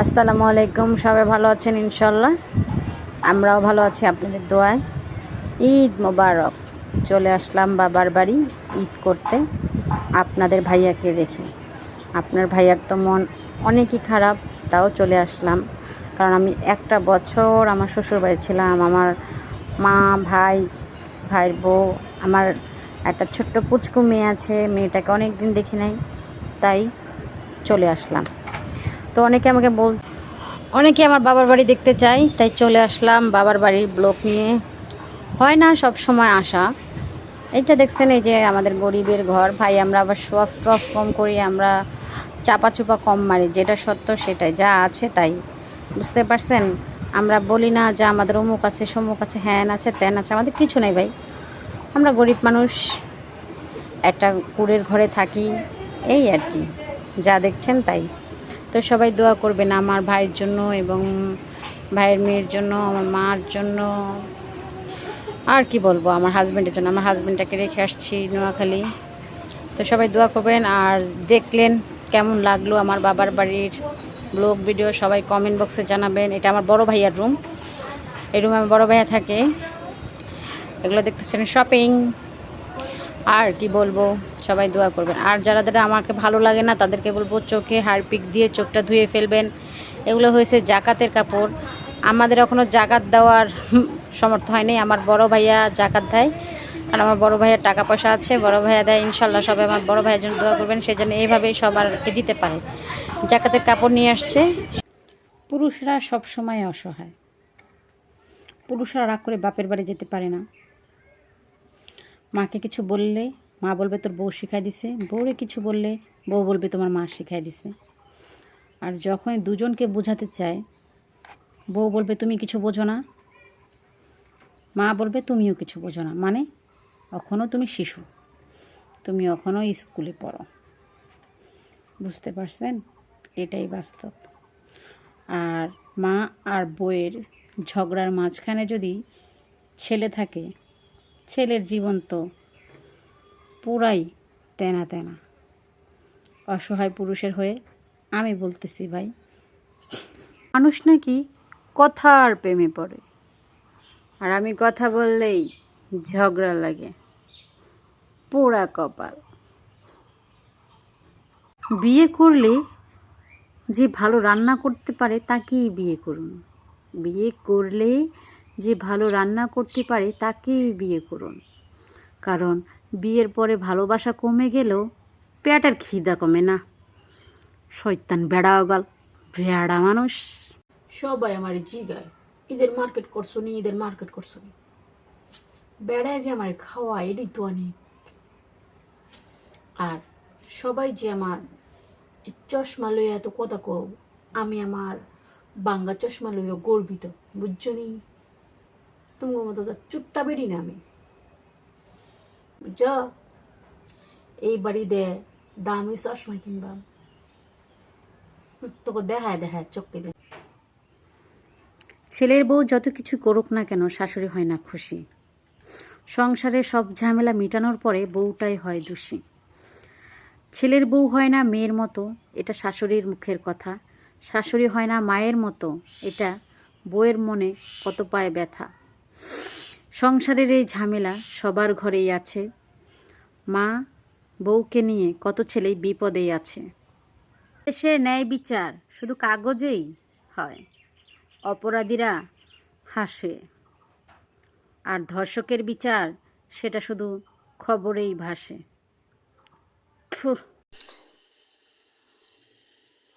আসসালামু আলাইকুম। সবাই ভালো আছেন ইনশাল্লাহ। আমরাও ভালো আছি আপনাদের দোয়ায়। ঈদ মোবারক। চলে আসলাম বাবার বাড়ি ঈদ করতে আপনাদের ভাইয়াকে রেখে। আপনার ভাইয়ার তো মন অনেকই খারাপ, তাও চলে আসলাম। কারণ আমি একটা বছর আমার শ্বশুরবাড়ি ছিলাম। আমার মা, ভাই, ভাইয়ের বউ, আমার একটা ছোট্ট পুচকু মেয়ে আছে, মেয়েটাকে অনেক দিন দেখি নাই, তাই চলে আসলাম। তো অনেকে আমার বাবার বাড়ি দেখতে চাই, তাই চলে আসলাম বাবার বাড়ির ব্লগ নিয়ে। হয় না সব সময় আসা। এইটা দেখছেন, এই যে আমাদের গরিবের ঘর ভাই। আমরা আবার শোয়াফ টফ কম করি, আমরা চাপা চুপা কম মারি, যেটা সত্য সেটাই, যা আছে তাই। বুঝতে পারছেন? আমরা বলি না যে আমাদের অমুক আছে, সমুক আছে, হ্যান আছে, ত্যান আছে। আমাদের কিছু নেই ভাই। আমরা গরিব মানুষ, একটা কুড়ের ঘরে থাকি, এই আর কি। যা দেখছেন তাই। তো সবাই দোয়া করবেন আমার ভাইয়ের জন্য এবং ভাইয়ের মেয়ের জন্য, আমার মার জন্য, আর কি বলবো, আমার হাজব্যান্ডের জন্য। আমার হাজব্যান্ডটাকে রেখে আসছি নোয়াখালী। তো সবাই দোয়া করবেন। আর দেখলেন কেমন লাগলো আমার বাবার বাড়ির ব্লগ ভিডিও, সবাই কমেন্ট বক্সে জানাবেন। এটা আমার বড় ভাইয়ার রুম। এই রুমে আমার বড় ভাইয়া থাকে। এগুলো দেখতেছেন শপিং। আর কি বলবো, সবাই দোয়া করবেন। আর যারা যারা আমাকে ভালো লাগে না তাদেরকে বলবো চোখে হারপিক দিয়ে চোখটা ধুয়ে ফেলবেন। এগুলো হয়েছে জাকাতের কাপড়। আমাদের এখনও জাকাত দেওয়ার সমর্থ হয়নি। আমার বড় ভাইয়া জাকাত দেয়, কারণ আমার বড় ভাইয়ের টাকা পয়সা আছে, বড় ভাইয়া দেয়। ইনশাল্লাহ সবাই আমার বড় ভাইয়ের জন্য দোয়া করবেন, সেজন্য এইভাবেই সবারকে দিতে পারে। জাকাতের কাপড় নিয়ে আসছে। পুরুষরা সব সময় অসহায়। পুরুষরা রাগ করে বাপের বাড়ি যেতে পারে না। মাকে কিছু বললে মা বলবে তোর বউ শিখাই দিছে, বউরে কিছু বললে বউ বলবে তোমার মা শিখাই দিছে। আর যখন দুজনকে বোঝাতে চায়, বউ বলবে তুমি কিছু বোঝো না, মা বলবে তুমিও কিছু বোঝো না। মানে এখনও তুমি শিশু, তুমি এখনও স্কুলে পড়ো। বুঝতে পারছেন? এটাই বাস্তব। আর মা আর বউয়ের ঝগড়ার মাঝখানে যদি ছেলে থাকে, ছেলের জীবন তো পুরাই তেনা তেনা। অসহায় পুরুষের হয়ে আমি বলতেছি ভাই, মানুষ নাকি কথার প্রেমে পড়ে, আর আমি কথা বললেই ঝগড়া লাগে। পোড়া কপাল। বিয়ে করলে যে ভালো রান্না করতে পারে তাকেই বিয়ে করুন। বিয়ে করলে যে ভালো রান্না করতে পারে তাকেই বিয়ে করুন। কারণ বিয়ের পরে ভালোবাসা কমে গেলেও পেটের খিদা কমে না। শয়তান বেড়া গাল, বেড়া মানুষ। সবাই আমার জিগায় ঈদের মার্কেট করছো নি, ঈদের মার্কেট করছো নি। বেড়ায় যে আমার খাওয়া, এটাই তো অনেক। আর সবাই যে আমার চশমা লইয়া এত কথা কও, আমি আমার বাঙ্গা চশমা লইয়া গর্বিত। বুঝছো নি? তোমার মতো তো চুট্টা বেরি না আমি। বুঝছ? এই বাড়ি দে দামি চশমা কিনবা, তোকে দেখায় দেখায় চোখকে দে। ছেলের বউ যত কিছু করুক না কেন, শাশুড়ি হয় না খুশি। সংসারের সব ঝামেলা মেটানোর পরে বউটাই হয় দোষী। ছেলের বউ হয় না মেয়ের মতো, এটা শাশুড়ির মুখের কথা। শাশুড়ি হয় না মায়ের মতো, এটা বউয়ের মনে কত পায় ব্যথা। সংসারের এই ঝামেলা সবার ঘরেই আছে। মা বউকে নিয়ে কত ছেলেই বিপদেই আছে। দেশের ন্যায় বিচার শুধু কাগজেই হয়, অপরাধীরা হাসে। আর ধর্ষকের বিচার সেটা শুধু খবরেই ভাসে।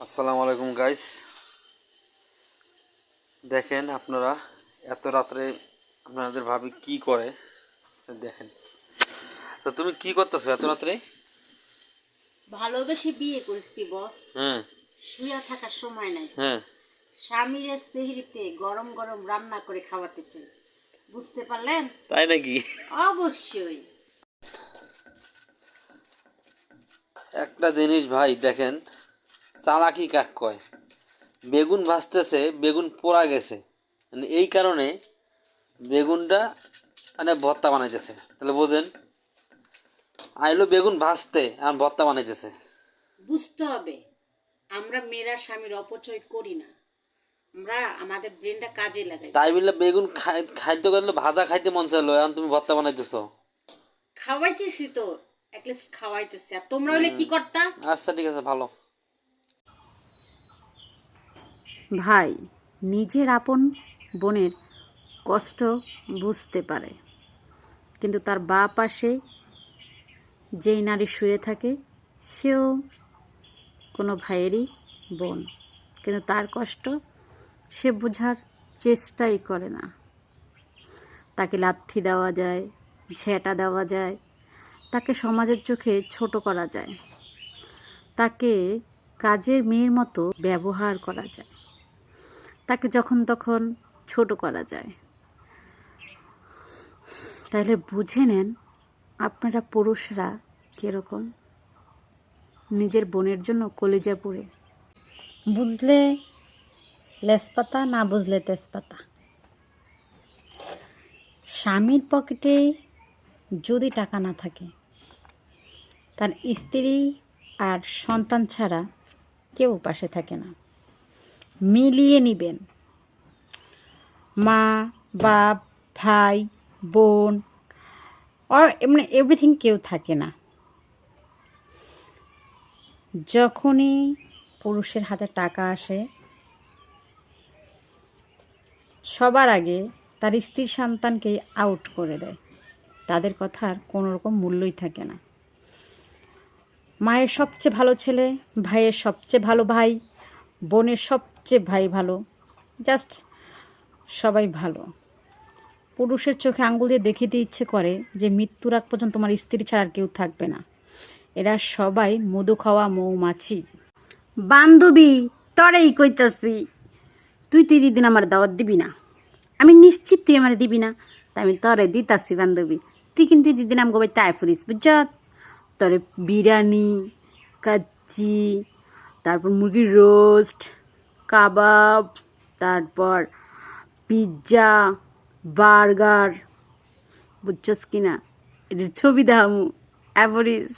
আসসালামু আলাইকুম গাইস। দেখেন আপনারা এত রাত্রে আপনাদের ভাবি কি করে দেখেন। তো তুমি কি করতেছো এত রাত্রে? ভালোবেসে বিয়ে করেছি বস। হ্যাঁ শুয়ে থাকার সময় নাই। হ্যাঁ, স্বামীর সেহরিতে গরম গরম রান্না করে খাওয়াতে চাই। বুঝতে পারলেন? তাই নাকি? অবশ্যই। একটা জিনিস ভাই দেখেন, চালাকি কাক কয়। বেগুন ভাজতেছে, বেগুন পোড়া গেছে, মানে এই কারণে বেগুনটা মানে ভর্তা বানাইতেছে। তাহলে বোঝেন, আইলো বেগুন ভাজতে আর ভর্তা বানাইতেছে। বুঝতে হবে আমরা মেয়েরা স্বামীর অপচয় করি না, আমরা আমাদের ব্রেনটা কাজে লাগাই। তাই বললে বেগুন খাইতে গেলে ভাজা খাইতে মন চাইলো, এখন তুমি ভর্তা বানাইতেছো। খাওয়াইতেছি তো, অ্যাটলিস্ট খাওয়াইতেছি। আর তোমরা হলে কি করতা? আচ্ছা ঠিক আছে, ভালো। ভাই নিজের আপন বোনের কষ্ট বুঝতে পারে, কিন্তু তার বাঁ পাশে যেই নারী শুয়ে থাকে সেও কোনো ভাইয়েরই বোন, কিন্তু তার কষ্ট সে বোঝার চেষ্টাই করে না। তাকে লাথি দেওয়া যায়, ঝেঁটা দেওয়া যায়, তাকে সমাজের চোখে ছোট করা যায়, তাকে কাজের মেয়ের মতো ব্যবহার করা যায়, তাকে যখন তখন ছোট করা যায়। তাহলে বুঝে নেন আপনারা পুরুষরা কীরকম নিজের বোনের জন্য কলিজা পুড়ে। বুঝলে লেসপাতা, না বুঝলে তেজপাতা। স্বামীর পকেটে যদি টাকা না থাকে, তার স্ত্রী আর সন্তান ছাড়া কেউ পাশে থাকে না। মিলিয়ে নিবেন। মা, বাপ, ভাই, বোন আর এমনি এভরিথিং কেউ থাকে না। যখনই পুরুষের হাতে টাকা আসে, সবার আগে তার স্ত্রী সন্তানকেই আউট করে দেয়। তাদের কথার কোনো রকম মূল্যই থাকে না। মায়ের সবচেয়ে ভালো ছেলে, ভাইয়ের সবচেয়ে ভালো ভাই, বোনের সবচেয়ে ভাই ভালো, জাস্ট সবাই ভালো। পুরুষের চোখে আঙ্গুল দিয়ে দেখিতে ইচ্ছে করে যে মৃত্যুর আগ পর্যন্ত তোমার স্ত্রী ছাড়া আর কেউ থাকবে না। এরা সবাই মধু খাওয়া মৌমাছি। বান্ধবী তরেই কইতাছি, তুই দিদিন আমার দাওয়াত দিবি না। আমি নিশ্চিত তুই আমার দিবি না, তাই আমি তরে দিতাছি বান্ধবী। তুই কিন্তু দিদিন আমি গোবাই তাই ফুরিস বুঝছ। তরে বিরিয়ানি, কাচ্চি, তারপর মুরগির রোস্ট, কাবাব, তারপর পিৎজা, বার্গার, বুঝছস কিনা, এটার ছবি দেখামু। অ্যাভরিস